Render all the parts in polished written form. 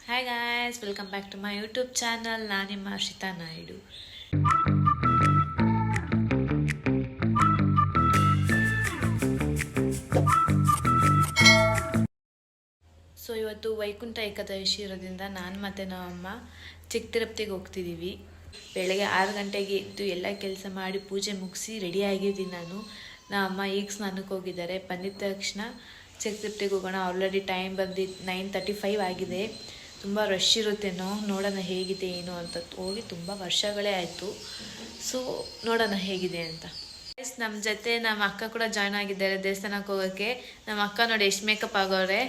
Hi guys, welcome back to my YouTube channel. ನಾನು ನಿಮ್ಮ Harshita Naidu. So ಇವತ್ತು ವೈಕುಂಠ ಏಕಾದಶಿ ಇರೋದ್ರಿಂದ ನಾನು ಮತ್ತು ನಮ್ಮಮ್ಮ ಚಿಕ್ಕ ತಿರುಪತಿಗೆ ಹೋಗ್ತಿದ್ದೀವಿ. ಬೆಳಗ್ಗೆ 6 ಗಂಟೆಗೆ ಎದ್ದು ಎಲ್ಲ ಕೆಲಸ ಮಾಡಿ ಪೂಜೆ ಮುಗಿಸಿ ರೆಡಿ ಆಗಿದ್ದೀನಿ ನಾನು. ನಮ್ಮಮ್ಮ ಈಗ ಸ್ನಾನಕ್ಕೆ ಹೋಗಿದ್ದಾರೆ. ಬಂದಿದ್ದ ತಕ್ಷಣ ಚಿಕ್ಕ ತಿರುಪತಿಗೆ ಹೋಗೋಣ. ಆಲ್ರೆಡಿ ಟೈಮ್ ಬಂದಿದ್ದು 9:35 ಆಗಿದೆ. ತುಂಬ ರಶ್ ಇರುತ್ತೇನೋ, ನೋಡೋಣ ಹೇಗಿದೆ ಏನು ಅಂತ. ಹೋಗಿ ತುಂಬ ವರ್ಷಗಳೇ ಆಯಿತು. ಸೊ ನೋಡೋಣ ಹೇಗಿದೆ ಅಂತ. ನಮ್ಮ ಜೊತೆ ನಮ್ಮ ಅಕ್ಕ ಕೂಡ ಜಾಯ್ನ್ ಆಗಿದ್ದಾರೆ ದೇವಸ್ಥಾನಕ್ಕೆ ಹೋಗೋಕ್ಕೆ. ನಮ್ಮ ಅಕ್ಕ ನೋಡಿ ಎಷ್ಟು ಮೇಕಪ್ ಆಗೋರೆ.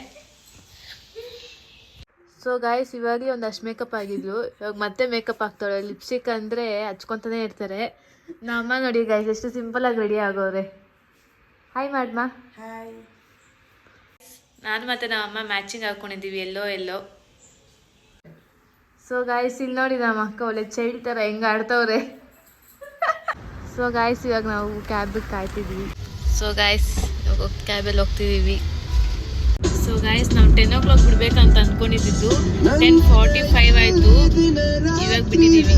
ಸೊ ಗಾಯ್ಸ್, ಇವಾಗಲೇ ಒಂದಷ್ಟು ಮೇಕಪ್ ಆಗಿದ್ಲು, ಇವಾಗ ಮತ್ತೆ ಮೇಕಪ್ ಆಗ್ತಾಳೆ. ಲಿಪ್ಸ್ಟಿಕ್ ಅಂದರೆ ಹಚ್ಕೊತಾನೆ ಇರ್ತಾರೆ. ನಮ್ಮಮ್ಮ ನೋಡಿ ಗಾಯ್ಸ್ ಎಷ್ಟು ಸಿಂಪಲಾಗಿ ರೆಡಿ ಆಗೋರೆ. ಹಾಯ್ ಮಾಡಮ್ಮ. ಹಾಯ್. ನಾನು ಮತ್ತು ನಮ್ಮಮ್ಮ ಮ್ಯಾಚಿಂಗ್ ಹಾಕ್ಕೊಂಡಿದ್ದೀವಿ ಎಲ್ಲೋ. ಸೊ ಗಾಯ್ಸ್, ಇಲ್ಲಿ ನೋಡಿ ನಮ್ಮ ಅಕ್ಕ ಒಳ್ಳೆ ಚೈಲ್ಡ್ ಥರ ಹೆಂಗೆ ಆಡ್ತವ್ರೆ. ಸೊ ಗಾಯ್ಸ್, ಇವಾಗ ನಾವು ಕ್ಯಾಬಿಗೆ ಕಾಯ್ತಿದ್ವಿ. ಸೊ ಗಾಯ್ಸ್, ಇವಾಗ ಕ್ಯಾಬಲ್ಲಿ ಹೋಗ್ತಿದ್ದೀವಿ. ಸೊ ಗಾಯ್ಸ್, ನಾವು 10 o'clock ಬಿಡ್ಬೇಕಂತ ಅಂದ್ಕೊಂಡಿದ್ದು 10:45 ಆಯಿತು. ಇವಾಗ ಬಿಟ್ಟಿದ್ದೀವಿ.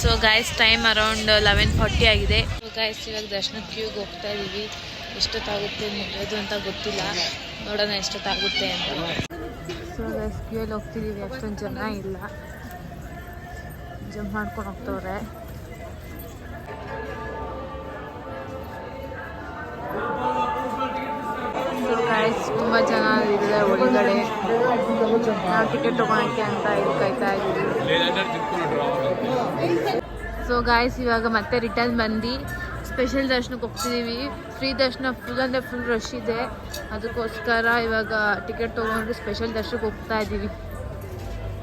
ಸೊ ಗಾಯ್ಸ್, ಟೈಮ್ ಅರೌಂಡ್ 11:40 ಆಗಿದೆ. ಸೊ ಗಾಯ್ಸ್, ಇವಾಗ ದರ್ಶನ ಕ್ಯೂಗೆ ಹೋಗ್ತಾ ಇದ್ದೀವಿ. ಎಷ್ಟೊತ್ತಾಗುತ್ತೆ ಮುಗಿಯೋದು ಅಂತ ಗೊತ್ತಿಲ್ಲ, ನೋಡೋಣ ಎಷ್ಟೊತ್ತಾಗುತ್ತೆ ಅಂತ. ಸೊ ಗೈಸ್, ಕ್ಯೂಯಲ್ಲಿ ಹೋಗ್ತಿದ್ದೀವಿ. ಅಷ್ಟೊಂದು ಜನ ಇಲ್ಲ, ಜಂಪ್ ಮಾಡ್ಕೊಂಡು ಹೋಗ್ತವ್ರೆ. ಸೊ ಗೈಸ್, ತುಂಬ ಜನ ಇದೆ ಒಳಗಡೆ. ನಾವು ಟಿಕೆಟ್ ತೊಗೊಳಕ್ಕೆ ಅಂತ ಇಲ್ಲಿ ಕಾಯ್ತಾ ಇದ್ದೀವಿ. ಸೊ ಗೈಸ್, ಇವಾಗ ಮತ್ತೆ ರಿಟರ್ನ್ ಬಂದು ಸ್ಪೆಷಲ್ ದರ್ಶನಕ್ಕೆ ಹೋಗ್ತಿದ್ದೀವಿ. ಫ್ರೀ ದರ್ಶನ ಫುಲ್ ಅಂದರೆ ಫುಲ್ ರಶ್ ಇದೆ. ಅದಕ್ಕೋಸ್ಕರ ಇವಾಗ ಟಿಕೆಟ್ ತೊಗೊಂಡು ಸ್ಪೆಷಲ್ ದರ್ಶನಕ್ಕೆ ಹೋಗ್ತಾ ಇದ್ದೀವಿ.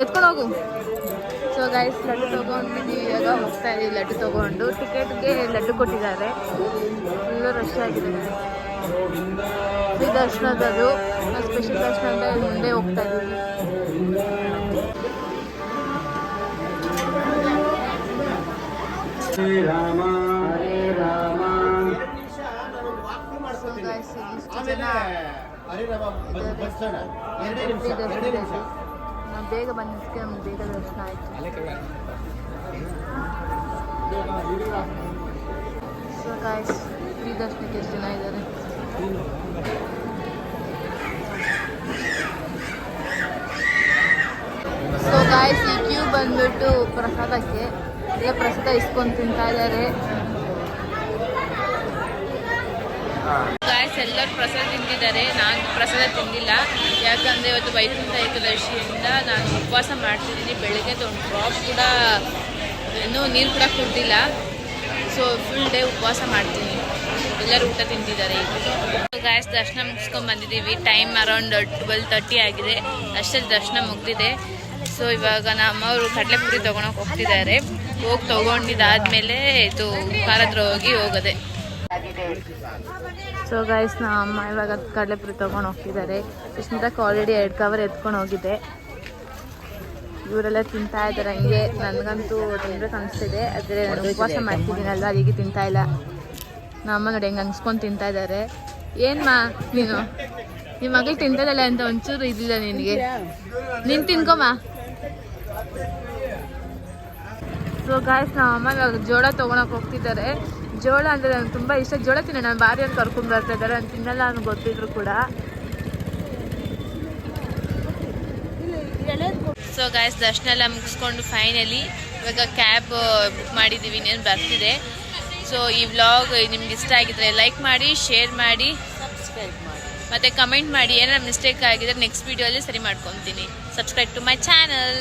ಎತ್ಕೊಂಡು ಹೋಗು. ಸೊ ಗೈಸ್, ಲಡ್ಡು ತೊಗೊಂಡಿದ್ದೀವಿ. ಇವಾಗ ಹೋಗ್ತಾ ಇದ್ದೀವಿ ಲಡ್ಡು ತೊಗೊಂಡು. ಟಿಕೆಟ್ಗೆ ಲಡ್ಡು ಕೊಟ್ಟಿದ್ದಾರೆ. ಫುಲ್ಲು ರಶ್ ಆಗಿದೆ. ಫ್ರೀ ದರ್ಶನದದು, ಸ್ಪೆಷಲ್ ದರ್ಶನ ಅಂತ ಮುಂದೆ ಹೋಗ್ತಾ ಇದ್ದೀವಿ. ನಾವು ಬೇಗ ಬಂದಿದ್ದಕ್ಕೆ ನಮ್ಗೆ ಬೇಗ ದರ್ಶನ ಆಯಿತು. ಸೊ ಗಾಯ್ಸ್, ಫ್ರೀ ದರ್ಶನಕ್ಕೆ ಎಷ್ಟು ಜನ ಇದ್ದಾರೆ. ಸೊ ಗಾಯ್ಸ್, ಈ ಕ್ಯೂ ಬಂದ್ಬಿಟ್ಟು ಪ್ರಸಾದಕ್ಕೆ. ಎಲ್ಲ ಪ್ರಸಾದ ಇಸ್ಕೊಂಡು ತಿಂತಾ ಇದ್ದಾರೆ. ಗಾಯ್ಸ್, ಎಲ್ಲರೂ ಪ್ರಸಾದ ತಿಂತಿದ್ದಾರೆ. ನಾನು ಪ್ರಸಾದ ತಿಂದಿಲ್ಲ, ಯಾಕಂದರೆ ಇವತ್ತು ವೈಕುಂಠ ಏಕಾದಶಿಯಿಂದ ನಾನು ಉಪವಾಸ ಮಾಡ್ತಿದ್ದೀನಿ. ಬೆಳಗ್ಗೆ ಒಂದು ಡ್ರಾಪ್ ಕೂಡ ಇನ್ನೂ ನೀರು ಕೂಡ ಕುಡ್ದಿಲ್ಲ. ಸೊ ಫುಲ್ ಡೇ ಉಪವಾಸ ಮಾಡ್ತೀನಿ. ಎಲ್ಲರೂ ಊಟ ತಿಂತಿದ್ದಾರೆ. ಗಾಯ್ಸ್, ದರ್ಶನ ಮುಗಿಸ್ಕೊಂಡು ಬಂದಿದ್ದೀವಿ. ಟೈಮ್ ಅರೌಂಡ್ 12:30 ಆಗಿದೆ. ಅಷ್ಟರಲ್ಲಿ ದರ್ಶನ ಮುಗಿದಿದೆ. ಸೊ ಇವಾಗ ನಮ್ಮವರು ಕಡಲೆಪುರಿ ತೊಗೊಳಕ್ಕೆ ಹೋಗ್ತಿದ್ದಾರೆ. ಹೋಗಿ ತೊಗೊಂಡಿದ್ದಾದಮೇಲೆ ಇದು ಕಾರತ್ರ ಹೋಗೋದೆ. ಸೊ ಗೈಸ್, ನಮ್ಮ ಅಮ್ಮ ಇವಾಗ ಕಡಲೆಪುರಿ ತೊಗೊಂಡು ಹೋಗ್ತಿದ್ದಾರೆ. ಸುಸ್ಮಿತಾಕ್ಕೆ ಆಲ್ರೆಡಿ 2 ಕವರ್ ಎತ್ಕೊಂಡು ಹೋಗಿದೆ. ಇವರೆಲ್ಲ ತಿಂತಾ ಇದ್ದಾರೆ. ಹಂಗೆ ನನಗಂತೂ ತಿನ್ಬೇಕು ಅನಿಸ್ತಿದೆ, ಆದರೆ ನಾನು ಉಪವಾಸ ಮಾಡ್ತಿದ್ದೀನಲ್ವ, ಅದಕ್ಕೆ ತಿಂತಾ ಇಲ್ಲ. ನಮ್ಮಮ್ಮ ನೋಡಿ ಹೆಂಗೆ ಅನ್ಸ್ಕೊಂಡು ತಿಂತಾ ಇದ್ದಾರೆ. ಏನ್ಮಾ ನೀನು ನಿಮ್ಮ ಮಗಳು ತಿಂತದಲ್ಲ ಅಂತ ಒಂಚೂರು ಇದಿಲ್ಲ ನಿನಗೆ? ನೀನು ತಿನ್ಕೊಮ್ಮ. ಸೊ ಗಾಯ್ಸ್, ನಮ್ಮಮ್ಮ ಇವಾಗ ಜೋಳ ತೊಗೊಳಕ್ಕೆ ಹೋಗ್ತಿದ್ದಾರೆ. ಜೋಳ ಅಂದರೆ ನನಗೆ ತುಂಬ ಇಷ್ಟ. ಜೋಳ ತಿನ್ನೋ ನಾನು ಭಾರಿ ಅಂತ ಕರ್ಕೊಂಡು ಬರ್ತಾ ಇದ್ದಾರೆ. ನಾನು ತಿನ್ನಲ್ಲ ಅನ್ನೋ ಗೊತ್ತಿದ್ರು ಕೂಡ. ಸೊ ಗಾಯ್ಸ್, ದರ್ಶನ ಎಲ್ಲ ಮುಗಿಸ್ಕೊಂಡು ಫೈನಲಿ ಇವಾಗ ಕ್ಯಾಬ್ ಬುಕ್ ಮಾಡಿದ್ದೀವಿ. ಇನ್ನೇನು ಬರ್ತಿದೆ. ಸೊ ಈ ವ್ಲಾಗ್ ನಿಮ್ಗೆ ಇಷ್ಟ ಆಗಿದ್ರೆ ಲೈಕ್ ಮಾಡಿ, ಶೇರ್ ಮಾಡಿ, ಸಬ್ಸ್ಕ್ರೈಬ್ ಮಾಡಿ, ಮತ್ತು ಕಮೆಂಟ್ ಮಾಡಿ. ಏನಾದ್ರು ಮಿಸ್ಟೇಕ್ ಆಗಿದ್ರೆ ನೆಕ್ಸ್ಟ್ ವೀಡಿಯೋಲ್ಲಿ ಸರಿ ಮಾಡ್ಕೊತೀನಿ. Subscribe to my channel.